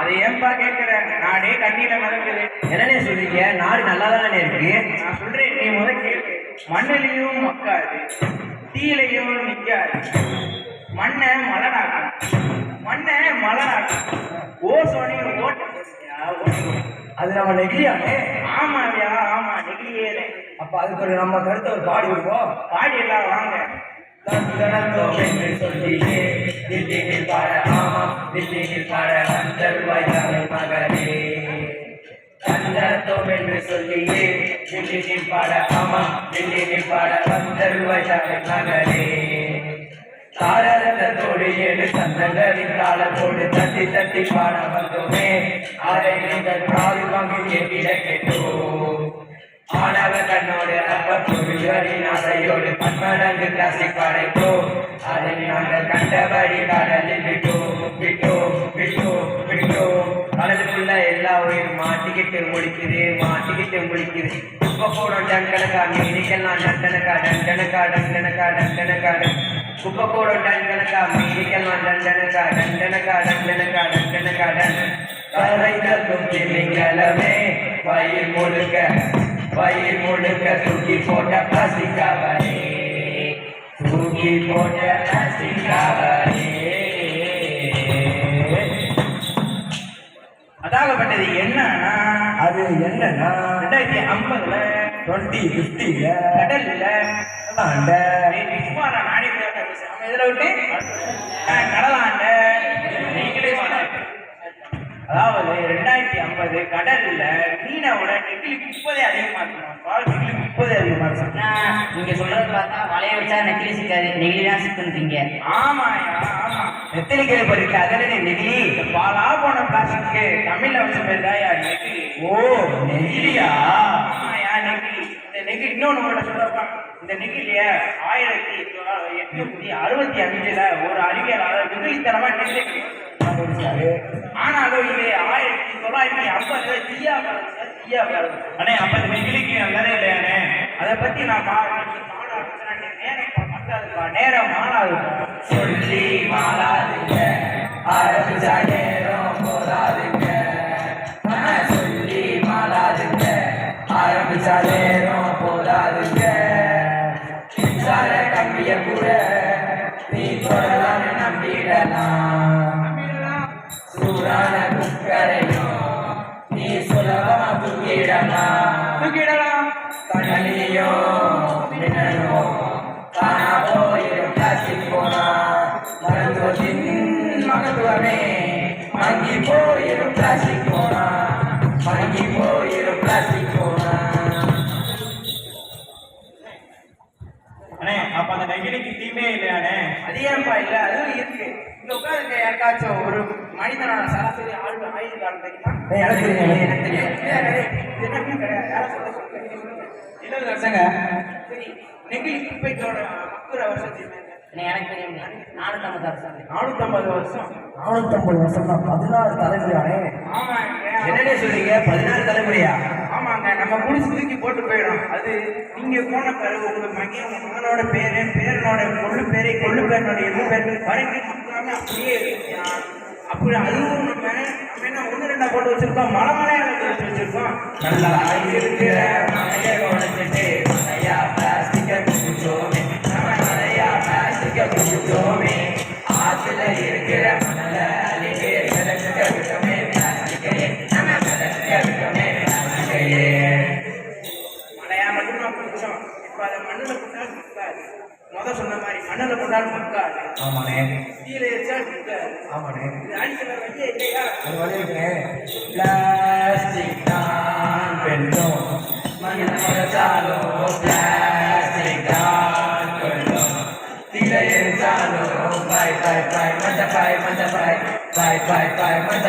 அதை ஏன்பா கேட்கிற? நாடே கண்ணியில மிதக்குது. என்னன்னே சொல்றீங்க? நாடு நல்லா தானே இருக்கு. நான் சொல்றேன், நீ முதல் கேளு. மண்ணிலையும் மக்காது, தீயிலையும் நிக்காது. மண்ணை மலராக்கும், மண்ணை மலராக்கும். ஓசோனையும் ஓட்ட. அது நம்ம நெகிழியாமே. ஆமாவியா, ஆமா, நெகிழியே. அப்ப அதுக்கு ஒரு நம்ம கருத்தை ஒரு பாடி விடுவோம். பாடி எல்லாம் வாங்க. என்று சொல்லியே தில்லியில் பாட, ஆமா தில்லியில் பாட வந்தருவாய் மகனே. கண்டத்தோம் என்று சொல்லியே தில்லியில் பாட, ஆமா தில்லியில் பாட வந்தருவாய் மகனே. தாரதத்தோடு 7 சந்தங்களின் தாளத்தோடு தட்டி தட்டி பாட வந்தோமே. அதை நீங்கள் காது வாங்கி கேட்டிட கேட்டோம். ஆணவ கண்ணோடு அப்ப பொருள்களின் ஆசையோடு பன்மடங்கு கிளாசிக் படைத்தோம். அதை நாங்கள் கண்டபடி கடலில் விட்டோம். கடலுக்குள்ள எல்லா உயிரும் மாட்டிக்கிட்டு முடிக்குது. குப்பை கூடம் டன்கணக்கா, மீனிக்கெல்லாம் டண்டனக்கா. குப்பை கூடம் டன்கணக்கா, மீனிக்கெல்லாம் டண்டனக்கா. கரைகளும் திமிங்கலமே வயிறு முழுக்க தூக்கி போட்ட பிளாஸ்டிக்காவனே. அதாகப்பட்டது என்னன்னா, அது என்னன்னா 2050 2050 கடல்ல இதுல விட்டு கடலாண்ட அதாவது 2050 கடல்ல மீனோட நெகிழி 30 அதிகமா இருக்கும். நீங்க சொல்றது பார்த்தா வலைய வச்சா நெகிழி சிக்காது, நெகிழி தான் சிக்குன்றீங்க. ஆமாயா, ஆமா. எத்தனை கேள்வி இருக்கு? அதில் நெகிழி பாலா போன பிளாஸ்டிக்கு தமிழ்ல வச்ச பேர் தாயா நெகிழி. ஓ நெகிழியா? ஆமாயா, நெகிழி. இந்த நெகிழி இன்னொன்னு உங்கள்கிட்ட சொல்லப்பா. இந்த நெகிழிய 1865 ஒரு அறிவியலாளர் நெகிழித்தனமா நெகிழி. ஆனாலும் இது 1950 தீயா அண்ணே. அப்ப இந்த நெகிழிக்கு நல்லதே இல்லையானே. அதை பத்தி நான் நேரம் மாறாதுப்பா. சொல்லி மாறாதுங்க, ஆரம்பிச்சா நேரம் போதாதுங்க. சொல்லி மாறாதுங்க, ஆரம்பிச்சா நேரம் போதாதுங்க. மின்சார கம்பிய கூட நீ தொடலான்னு நம்பிடலாம். சூடான குக்கரையும் நீ சுலபமா தூக்கிடலாம். கடலையும் மின்னலும் காணா போயிடும் பிளாஸ்டிக் போனா. மருத்துவத்தின் மகத்துவமே மங்கி போயிடும் பிளாஸ்டிக் போனா. அண்ணே, அப்ப அந்த நெகிழிக்கு தீமே இல்லையானே? அது ஏன்பா இல்ல? அதுவும் இருக்கு. இந்த உட்கார்ந்து யாருக்காச்சும் ஒரு மனிதனோட சராசரி ஆயுள் காலம் தெரியுமா? எனக்கு தெரியும். 20 வருஷங்க. சரி, நெகிழி குப்பைத்தோட மக்குற வருஷம் எனக்கு தெரியும். 450 வருஷம். 450 வருஷம் தான் 16 தலைமுறையானே. ஆமாங்க. என்னன்னே சொல்றீங்க? 16 தலைமுறையா? ஆமாங்க. நம்ம குடிச்சு தூக்கி போட்டு போயிடும். அது நீங்க போன பிறகு உங்க மகனோட பேரு, பேரனோட கொள்ளு பேரனோட எது பேரு வரைக்கும் மக்களாமே அப்படியே இருக்கு. அப்படி அதுவும் நம்ம என்ன 1-2 போட்டு வச்சிருக்கோம். மலையா வச்சு வச்சிருக்கோம். நல்லா இருக்கிற மலையை உடைச்சிட்டு மலையா பிளாஸ்டிக்கை குடிச்சோமே. ஆத்துல இருக்கிற மணல அழிவே விட்டோமே. மழையா மட்டும் குடிச்சோம். இப்ப அதை மண்ணுல போட்டால் முக்காது. சொன்ன மாதிரி மண்ணுல போட்டாலும் முக்காது. ஆமாண்ணே. தீயில வச்சா முக்காது. ஆமாண்ணே. இது அடிக்கிற வழியே இல்லையா? அது வழியே பிளாஸ்டிக் தான் வெல்லும். மண்ணை மறைச்சாலும் பிளாஸ்டிக் தான் வெல்லும். தீயில எரிச்சாலும்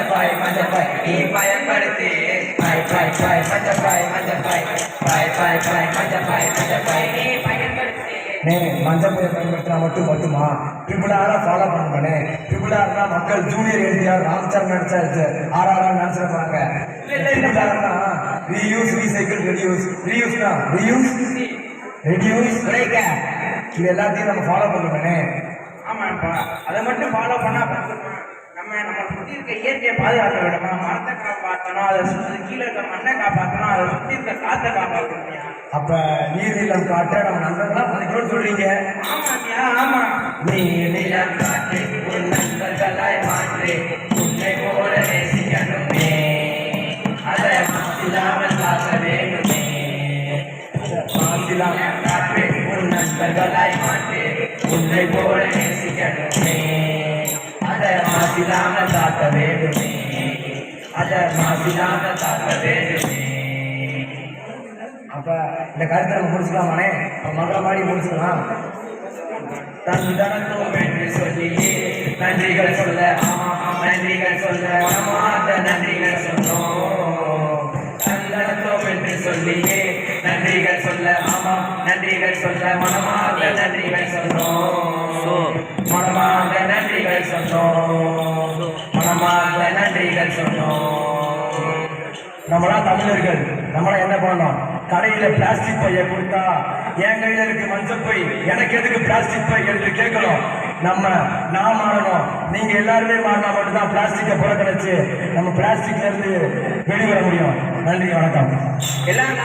மஞ்சப்பாய் நீ பயன்படுத்தி மஞ்சப்பையை பயன்படுத்தினா மட்டுமா? ட்ரிபிளார ஃபாலோ பண்ணே. ட்ரிபிளார்னா மக்கள் ஜூனியர் என்டிஆர் ராம்சரண் நடிச்சா ஆர்ஆர் நினைச்சிட போறாங்க. ட்ரிபிளார்னா ரீயூஸ், ரீசைக்கிள், ரெடியூஸ் இது எல்லாத்தையும் நம்ம ஃபாலோ பண்ணுவேனே. ஆமாப்பா, அதை மட்டும் ஃபாலோ பண்ணா நம்ம நம்ம சுத்தி இருக்க இயற்கையை பாதுகாக்க வேணுமா? மரத்தை காப்பாற்றணும், அதை சுற்றி கீழே இருக்க மண்ணை காப்பாற்றணும், அதை சுத்தி இருக்க காத்தை காப்பாற்றணும். அப்ப நீர்நிலம் காற்ற நம்ம நண்பர்களா மதிக்கணும்னு சொல்றீங்க. ஆமாம்யா, ஆமா. நீர்நிலம் காற்று உன் நண்பர்களாய் மாற்று, உன்னை போல நேசிக்கணுமே, அதை மாற்றில்லாமல் காக்க வேண்டுமே. மாற்றில்லாமல் காற்று உன் நண்பர்களாய் மாற்று, உன்னை போல நேசிக்கணுமே, அதை மாற்றில்லாமல் காக்க வேண்டுமே, அதை மாற்றில்லாமல் காக்க வேண்டுமே. அப்ப இந்த கருத்தை நம்ம முடிச்சுக்கலாமானே? மகள மாடி முடிச்சுக்கலாம். தந்தனத்தோம் என்று சொல்லியே நன்றிகள் சொல்ல, நன்றிகள் சொல்ல மனமார்ந்த நன்றிகள் சொன்னோம். தந்தனத்தோம் என்று சொல்லியே நன்றிகள் சொல்ல, நன்றிகள் சொல்ல மனமார்ந்த நன்றிகள் சொன்னோம். மனமார்ந்த நன்றிகள் சொன்னோம், மனமார்ந்த நன்றிகள் சொன்னோம். நம்மளாம் தமிழர்கள், நம்மளாம் என்ன பண்ணோம்? கடையில பிளாஸ்டிக் பைய கொடுத்தா என் கையில இருக்கு மஞ்சள் பை, எனக்கு எதுக்கு பிளாஸ்டிக் பை என்று கேட்கணும். நான் மாறணும், நீங்க எல்லாருமே மாறினா மட்டும்தான் பிளாஸ்டிக்கை புறக்கணிச்சு நம்ம பிளாஸ்டிக்ல இருந்து வெளிவர முடியும். நன்றி, வணக்கம். எல்லாம்